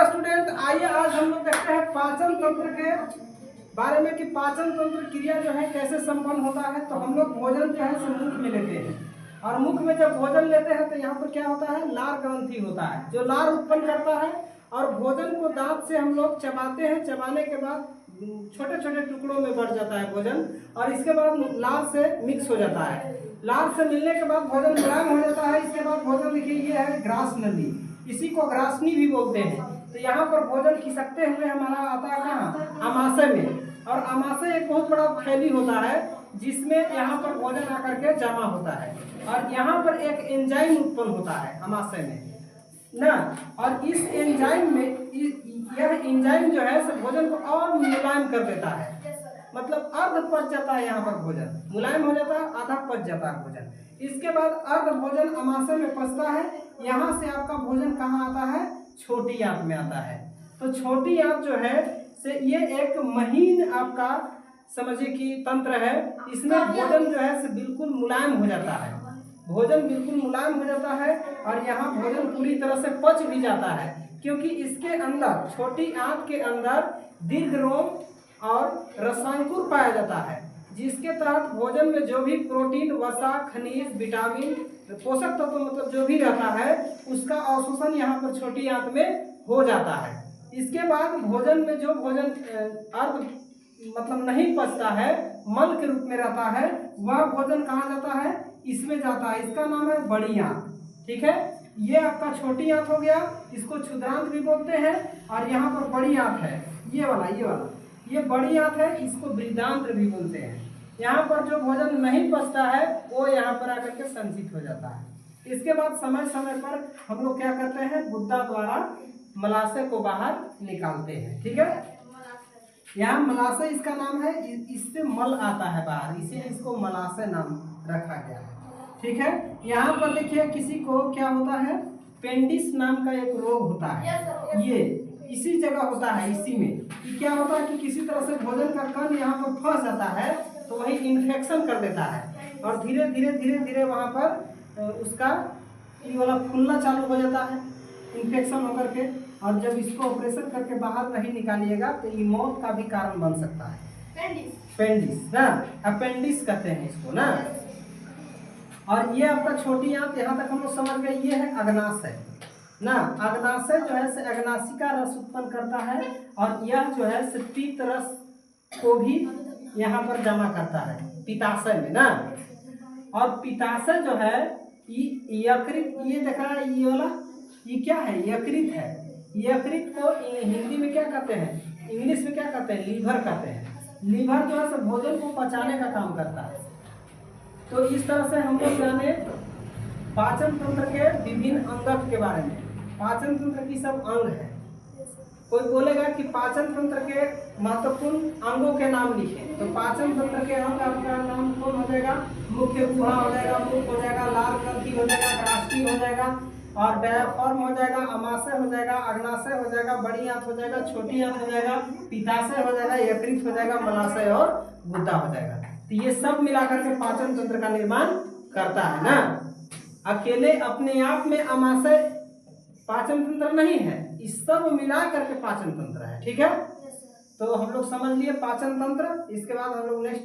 Student, आइए आज हम लोग देखते हैं पाचन तंत्र के बारे में कि पाचन तंत्र क्रिया जो है कैसे संपन्न होता है। तो हम लोग भोजन जो है से मुख में लेते हैं और मुख में जब भोजन लेते हैं तो यहाँ पर क्या होता है, लार ग्रंथि होता है जो लार उत्पन्न करता है और भोजन को दांत से हम लोग चबाते हैं। चबाने के बाद छोटे छोटे टुकड़ों में बढ़ जाता है भोजन और इसके बाद लार से मिक्स हो जाता है। लार से मिलने के बाद भोजन मुलायम हो जाता है। इसके बाद भोजन देखिए ये है ग्रास नली, इसी को ग्रासनी भी बोलते हैं। तो यहाँ पर भोजन खिसकते हुए हमारा आता है कहाँ, आमाशय में। और आमाशय एक बहुत बड़ा थैली होता है जिसमें यहाँ पर भोजन आकर के जमा होता है और यहाँ पर एक एंजाइम उत्पन्न होता है आमाशय में ना। और इस एंजाइम में यह एंजाइम जो है भोजन को और मुलायम कर देता है, मतलब अर्ध पच जाता है। यहाँ पर भोजन मुलायम हो जाता है, आधा पच जाता है भोजन। इसके बाद अर्ध भोजन आमाशय में पचता है। यहाँ से आपका भोजन कहाँ आता है, छोटी आंत में आता है। तो छोटी आंत जो है से ये एक महीन आपका समझिए कि तंत्र है। इसमें भोजन जो है से बिल्कुल मुलायम हो जाता है, भोजन बिल्कुल मुलायम हो जाता है और यहाँ भोजन पूरी तरह से पच भी जाता है, क्योंकि इसके अंदर छोटी आंत के अंदर दीर्घ रोम और रसांकुर पाया जाता है, जिसके तहत भोजन में जो भी प्रोटीन, वसा, खनिज, विटामिन, पोषक तत्व मतलब जो भी रहता है उसका अवशोषण यहाँ पर छोटी आंत में हो जाता है। इसके बाद भोजन में जो भोजन अर्ध मतलब नहीं पचता है, मल के रूप में रहता है, वह भोजन कहाँ जाता है, इसमें जाता है। इसका नाम है बड़ी आंत। ठीक है, ये आपका छोटी आंत हो गया, इसको क्षुद्रांत भी बोलते हैं। और यहाँ पर बड़ी आंत है, ये वाला ये बड़ी आंत है, इसको बृहदांत्र भी बोलते हैं। यहाँ पर जो भोजन नहीं पचता है वो यहाँ पर आकर के संचित हो जाता है। इसके बाद समय समय पर हम लोग क्या करते हैं, गुद्दा द्वारा मलाशय को बाहर निकालते हैं। ठीक है, यहाँ मलाशय इसका नाम है, इससे मल आता है बाहर, इसीलिए इसको मलाशय नाम रखा गया है। ठीक है, यहाँ पर देखिए किसी को क्या होता है, पेंडिस नाम का एक रोग होता है। ये इसी जगह होता है, इसी में कि क्या होता है कि किसी तरह से भोजन का कण यहाँ पर फंस जाता है तो वही इन्फेक्शन कर देता है और धीरे धीरे वहाँ पर उसका ये वाला फूलना चालू हो जाता है इन्फेक्शन होकर के। और जब इसको ऑपरेशन करके बाहर नहीं निकालिएगा तो ये मौत का भी कारण बन सकता है। पेंडिस ना, अपेंडिस कहते हैं इसको ना। और ये आपका छोटी आंत, यहाँ तक हम लोग समझ गए, ये है अग्नाशय ना। अग्नाशय जो है से अग्नाशिका रस उत्पन्न करता है और यह जो है से पित्त रस को भी यहाँ पर जमा करता है पित्ताशय में ना। और पित्ताशय जो है यकृत, ये देख रहा है ये वाला, ये क्या है, यकृत है। यकृत को हिंदी में क्या कहते हैं, इंग्लिश में क्या कहते हैं, लीवर कहते हैं। लीवर जो है भोजन को पचाने का काम करता है। तो इस तरह से हम लोग जाने पाचन तंत्र के विभिन्न अंगों के बारे में। पाचन तंत्र की सब अंग है। कोई बोलेगा कि पाचन तंत्र के महत्वपूर्ण अंगों के नाम लिखे, तो पाचन तंत्र के अंग आपका नाम कौन हो जाएगा, मुख्य गुहा हो जाएगा, मुख हो जाएगा, लार ग्रंथि हो जाएगा, ग्रासनी हो जाएगा और डायाफ्राम हो जाएगा, आमाशय हो जाएगा, अग्नाशय हो जाएगा, बड़ी आंत हो जाएगा, छोटी आंत हो जाएगा, पित्ताशय हो जाएगा, यकृत हो जाएगा, मलाशय और गुद्दा हो जाएगा। तो ये सब मिलाकर के पाचन तंत्र का निर्माण करता है ना। अकेले अपने आप में आमाशय पाचन तंत्र नहीं है, इस सब मिला करके पाचन तंत्र है। ठीक है, तो हम लोग समझ लिए पाचन तंत्र। इसके बाद हम लोग नेक्स्ट